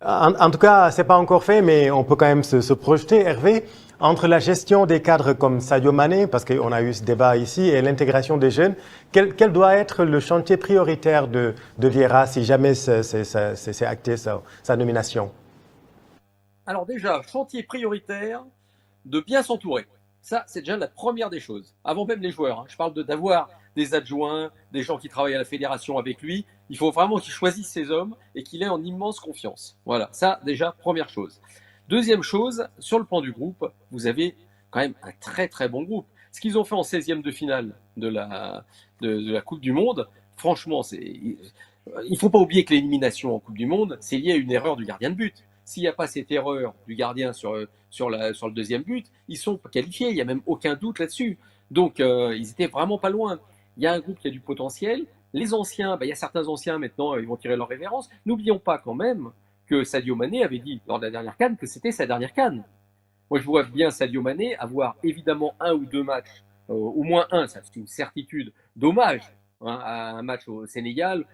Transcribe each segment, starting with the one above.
En tout cas, c'est pas encore fait, mais on peut quand même se projeter, Hervé, entre la gestion des cadres comme Sadio Mané, parce qu'on a eu ce débat ici, et l'intégration des jeunes. Quel doit être le chantier prioritaire de Vieira si jamais c'est acté sa nomination? Alors déjà, chantier prioritaire, de bien s'entourer. Ça, c'est déjà la première des choses. Avant même les joueurs, hein. Je parle d'avoir des adjoints, des gens qui travaillent à la fédération avec lui. Il faut vraiment qu'il choisisse ses hommes et qu'il ait en immense confiance. Voilà, ça déjà, première chose. Deuxième chose, sur le plan du groupe, vous avez quand même un très très bon groupe. Ce qu'ils ont fait en 16e de finale de la Coupe du Monde, franchement, il ne faut pas oublier que l'élimination en Coupe du Monde, c'est lié à une erreur du gardien de but. S'il n'y a pas cette erreur du gardien sur le deuxième but, ils sont qualifiés, il n'y a même aucun doute là-dessus. Donc, ils étaient vraiment pas loin. Il y a un groupe qui a du potentiel. Les anciens, il y a certains anciens maintenant, ils vont tirer leur révérence. N'oublions pas quand même que Sadio Mané avait dit lors de la dernière CAN que c'était sa dernière CAN. Moi, je vois bien Sadio Mané avoir évidemment un ou deux matchs, au moins un, ça c'est une certitude, dommage, hein, à un match au Sénégal,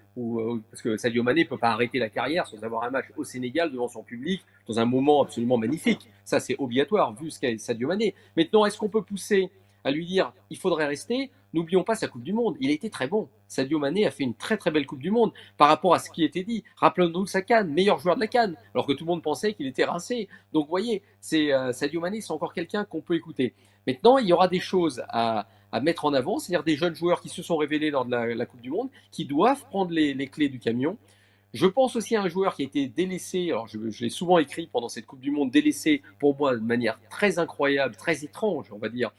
parce que Sadio Mané ne peut pas arrêter la carrière sans avoir un match au Sénégal devant son public, dans un moment absolument magnifique. Ça, c'est obligatoire, vu ce qu'est Sadio Mané. Maintenant, est-ce qu'on peut pousser à lui dire il faudrait rester? N'oublions pas sa Coupe du Monde. Il a été très bon. Sadio Mané a fait une très très belle Coupe du Monde par rapport à ce qui était dit. Rappelons-nous sa CAN, meilleur joueur de la CAN, alors que tout le monde pensait qu'il était rincé. Donc, vous voyez, Sadio Mané, c'est encore quelqu'un qu'on peut écouter. Maintenant, il y aura des choses à mettre en avant, c'est-à-dire des jeunes joueurs qui se sont révélés lors de la Coupe du Monde, qui doivent prendre les clés du camion. Je pense aussi à un joueur qui a été délaissé, alors je l'ai souvent écrit pendant cette Coupe du Monde, délaissé pour moi de manière très incroyable, très étrange, on va dire,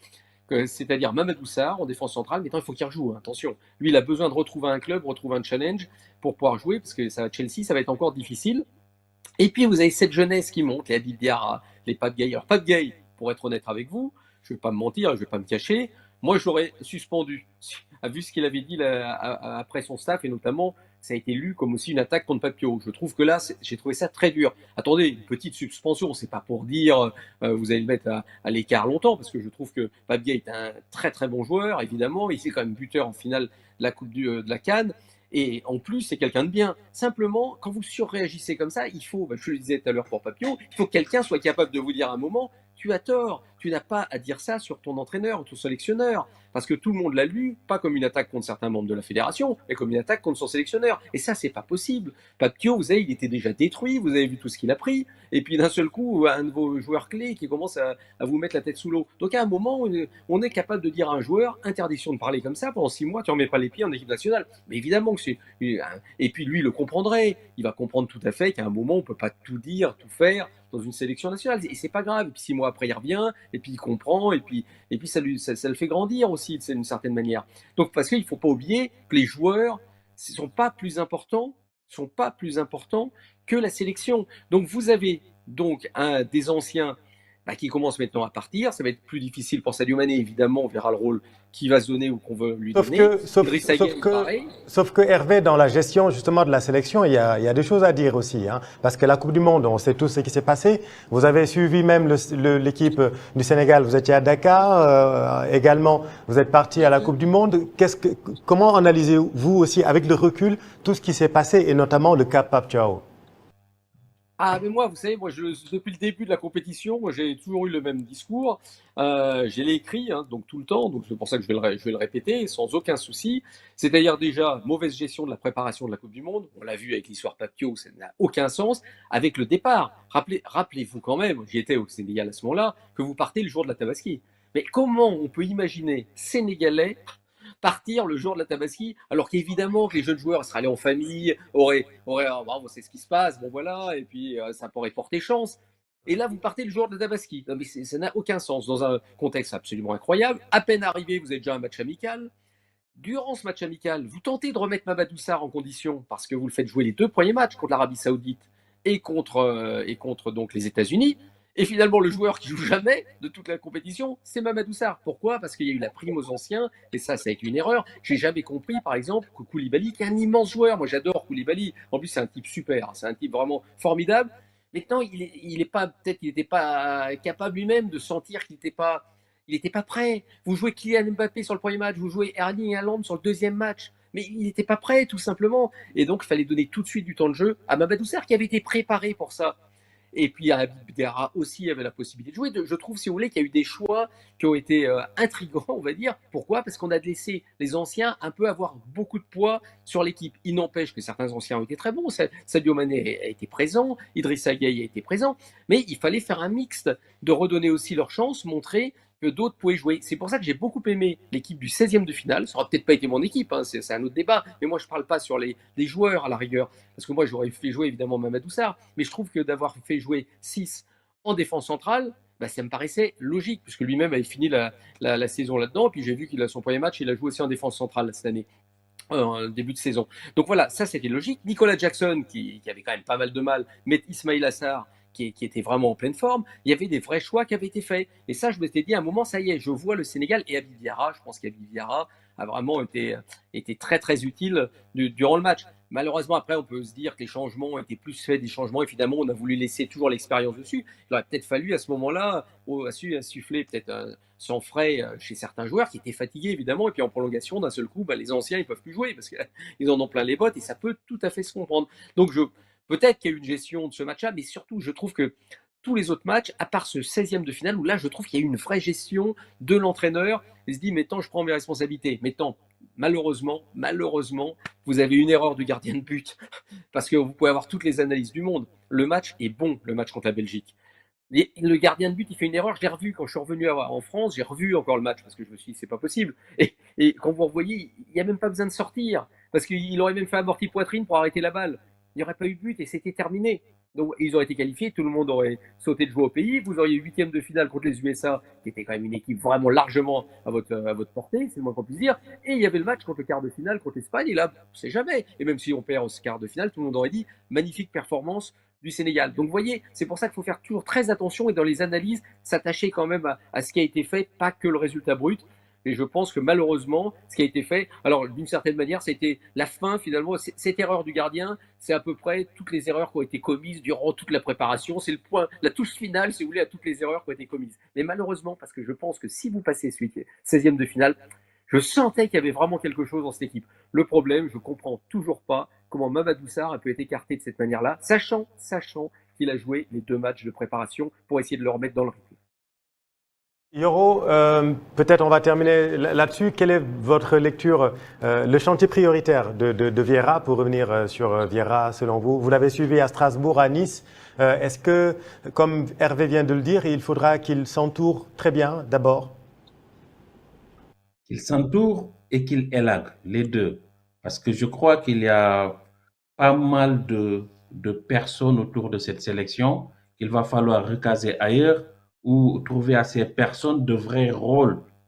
c'est-à-dire Mamadou Sarr en défense centrale. Maintenant, il faut qu'il rejoue, hein, attention. Lui, il a besoin de retrouver un club, retrouver un challenge pour pouvoir jouer, parce que ça va Chelsea, ça va être encore difficile. Et puis, vous avez cette jeunesse qui monte, les Habib Diarra, les Pape Gay. Alors, Pape Gay, pour être honnête avec vous, je ne vais pas me mentir, je ne vais pas me cacher, moi, j'aurais suspendu, vu ce qu'il avait dit là, après son staff, et notamment, ça a été lu comme aussi une attaque contre Papio. Je trouve que là, j'ai trouvé ça très dur. Attendez, une petite suspension, c'est pas pour dire vous allez le mettre à l'écart longtemps, parce que je trouve que Pape Gay est un très très bon joueur, évidemment. Il s'est quand même buteur en finale de la Coupe de la Cannes. Et en plus, c'est quelqu'un de bien. Simplement, quand vous surréagissez comme ça, il faut, je le disais tout à l'heure pour Papio, il faut que quelqu'un soit capable de vous dire à un moment, tu as tort, tu n'as pas à dire ça sur ton entraîneur ou ton sélectionneur. Parce que tout le monde l'a lu, pas comme une attaque contre certains membres de la fédération, mais comme une attaque contre son sélectionneur. Et ça, c'est pas possible. Papio, vous savez, il était déjà détruit, vous avez vu tout ce qu'il a pris. Et puis d'un seul coup, un de vos joueurs clés qui commence à vous mettre la tête sous l'eau. Donc à un moment, on est capable de dire à un joueur, interdiction de parler comme ça, pendant 6 mois, tu ne remets pas les pieds en équipe nationale. Mais évidemment que c'est. Et puis lui, il le comprendrait. Il va comprendre tout à fait qu'à un moment, on ne peut pas tout dire, tout faire dans une sélection nationale. Et c'est pas grave. Et puis 6 mois après, il revient, et puis il comprend, et puis ça le fait grandir aussi, d'une certaine manière. Donc, parce qu'il ne faut pas oublier que les joueurs ne sont pas plus importants que la sélection. Donc, vous avez donc des anciens qui commencent maintenant à partir. Ça va être plus difficile pour Sadio Mané, évidemment. On verra le rôle qui va se donner ou qu'on veut lui Sauf donner. que, sauf, Idriss sauf Gueye, que, pareil. sauf que Hervé, dans la gestion justement de la sélection, il y a des choses à dire aussi, hein, parce que la Coupe du Monde, on sait tous ce qui s'est passé. Vous avez suivi même l'équipe du Sénégal. Vous étiez à Dakar, également. Vous êtes parti à la Coupe du Monde. Comment analysez-vous aussi, avec le recul, tout ce qui s'est passé et notamment le cas Pape Thiaw? Ah, mais moi, vous savez, depuis le début de la compétition, moi, j'ai toujours eu le même discours. Je l'ai écrit, hein, donc tout le temps, donc c'est pour ça que je vais le répéter sans aucun souci. C'est-à-dire déjà, mauvaise gestion de la préparation de la Coupe du Monde. On l'a vu avec l'histoire Papio, ça n'a aucun sens. Avec le départ, rappelez-vous quand même, j'y étais au Sénégal à ce moment-là, que vous partez le jour de la Tabaski. Mais comment on peut imaginer Sénégalais partir le jour de la Tabaski, alors qu'évidemment que les jeunes joueurs seraient allés en famille, auraient ah, bravo, c'est ce qui se passe, bon voilà, et puis ça pourrait porter chance. Et là, vous partez le jour de la Tabaski. Non, mais ça n'a aucun sens. Dans un contexte absolument incroyable, à peine arrivé, vous avez déjà un match amical. Durant ce match amical, vous tentez de remettre Mamadou Sarr en condition parce que vous le faites jouer les 2 premiers matchs contre l'Arabie Saoudite et contre donc les États-Unis. Et finalement, le joueur qui joue jamais de toute la compétition, c'est Mamadou Sarr. Pourquoi? Parce qu'il y a eu la prime aux anciens, et ça a été une erreur. J'ai jamais compris, par exemple, que Koulibaly, qui est un immense joueur, moi j'adore Koulibaly, en plus c'est un type super, c'est un type vraiment formidable. Maintenant, il est pas, peut-être qu'il n'était pas capable lui-même de sentir qu'il n'était pas prêt. Vous jouez Kylian Mbappé sur le premier match, vous jouez Erling Haaland sur le deuxième match. Mais il n'était pas prêt, tout simplement. Et donc, il fallait donner tout de suite du temps de jeu à Mamadou Sarr, qui avait été préparé pour ça. Et puis Habib Diarra aussi avait la possibilité de jouer. Je trouve, si vous voulez, qu'il y a eu des choix qui ont été intrigants, on va dire. Pourquoi? Parce qu'on a laissé les anciens un peu avoir beaucoup de poids sur l'équipe. Il n'empêche que certains anciens ont été très bons. Sadio Mané a été présent, Idrissa Gueye a été présent, mais il fallait faire un mixte, de redonner aussi leur chance, montrer que d'autres pouvaient jouer. C'est pour ça que j'ai beaucoup aimé l'équipe du 16e de finale. Ça n'aura peut-être pas été mon équipe, hein, c'est un autre débat, mais moi je ne parle pas sur les joueurs à la rigueur, parce que moi j'aurais fait jouer évidemment Mamadou Sarr, mais je trouve que d'avoir fait jouer 6 en défense centrale, bah, ça me paraissait logique, puisque lui-même avait fini la saison là-dedans, et puis j'ai vu qu'il a son premier match, il a joué aussi en défense centrale cette année. Début de saison. Donc voilà, ça c'était logique. Nicolas Jackson, qui avait quand même pas mal de mal, mais Ismail Assar, qui était vraiment en pleine forme, il y avait des vrais choix qui avaient été faits. Et ça, je m'étais dit à un moment, ça y est, je vois le Sénégal et Habib Diarra. Je pense qu'Habib Diarra a vraiment été très très utile durant le match. Malheureusement, après, on peut se dire que les changements ont été plus faits, des changements. Évidemment, on a voulu laisser toujours l'expérience dessus. Il aurait peut-être fallu à ce moment-là insuffler peut-être sans frais chez certains joueurs qui étaient fatigués, évidemment. Et puis en prolongation, d'un seul coup, bah, les anciens, ils peuvent plus jouer parce qu'ils en ont plein les bottes et ça peut tout à fait se comprendre. Donc, peut-être qu'il y a eu une gestion de ce match-là, mais surtout, je trouve que tous les autres matchs, à part ce 16e de finale, où là, je trouve qu'il y a eu une vraie gestion de l'entraîneur. Il se dit, mais tant, je prends mes responsabilités. Mais tant, malheureusement, vous avez une erreur du gardien de but. Parce que vous pouvez avoir toutes les analyses du monde. Le match est bon, le match contre la Belgique. Le gardien de but, il fait une erreur. Je l'ai revu quand je suis revenu en France. J'ai revu encore le match parce que je me suis dit, c'est pas possible. Et quand vous revoyez, il n'y a même pas besoin de sortir. Parce qu'il aurait même fait amorti poitrine pour arrêter la balle. Il n'y aurait pas eu de but et c'était terminé. Donc ils auraient été qualifiés, tout le monde aurait sauté de jouer au pays. Vous auriez eu huitième de finale contre les USA, qui était quand même une équipe vraiment largement à votre portée, c'est le moins qu'on puisse dire. Et il y avait le match contre le quart de finale contre l'Espagne. Et là, on sait jamais. Et même si on perd au quart de finale, tout le monde aurait dit magnifique performance du Sénégal. Donc vous voyez, c'est pour ça qu'il faut faire toujours très attention et dans les analyses, s'attacher quand même à ce qui a été fait, pas que le résultat brut. Et je pense que malheureusement, ce qui a été fait, alors d'une certaine manière, c'était la fin finalement. Cette erreur du gardien, c'est à peu près toutes les erreurs qui ont été commises durant toute la préparation. C'est le point, la touche finale, si vous voulez, à toutes les erreurs qui ont été commises. Mais malheureusement, parce que je pense que si vous passez celui qui est 16e de finale, je sentais qu'il y avait vraiment quelque chose dans cette équipe. Le problème, je comprends toujours pas comment Mamadou Sarr a pu être écarté de cette manière-là, sachant qu'il a joué les 2 matchs de préparation pour essayer de le remettre dans le rythme. Yoro, peut-être on va terminer là-dessus. Quelle est votre lecture, le chantier prioritaire de Vieira, pour revenir sur Vieira selon vous? Vous l'avez suivi à Strasbourg, à Nice. Est-ce que, comme Hervé vient de le dire, il faudra qu'il s'entoure très bien d'abord? Qu'il s'entoure et qu'il élague, les deux. Parce que je crois qu'il y a pas mal de personnes autour de cette sélection qu'il va falloir recaser ailleurs ou trouver à ces personnes de vrais rôles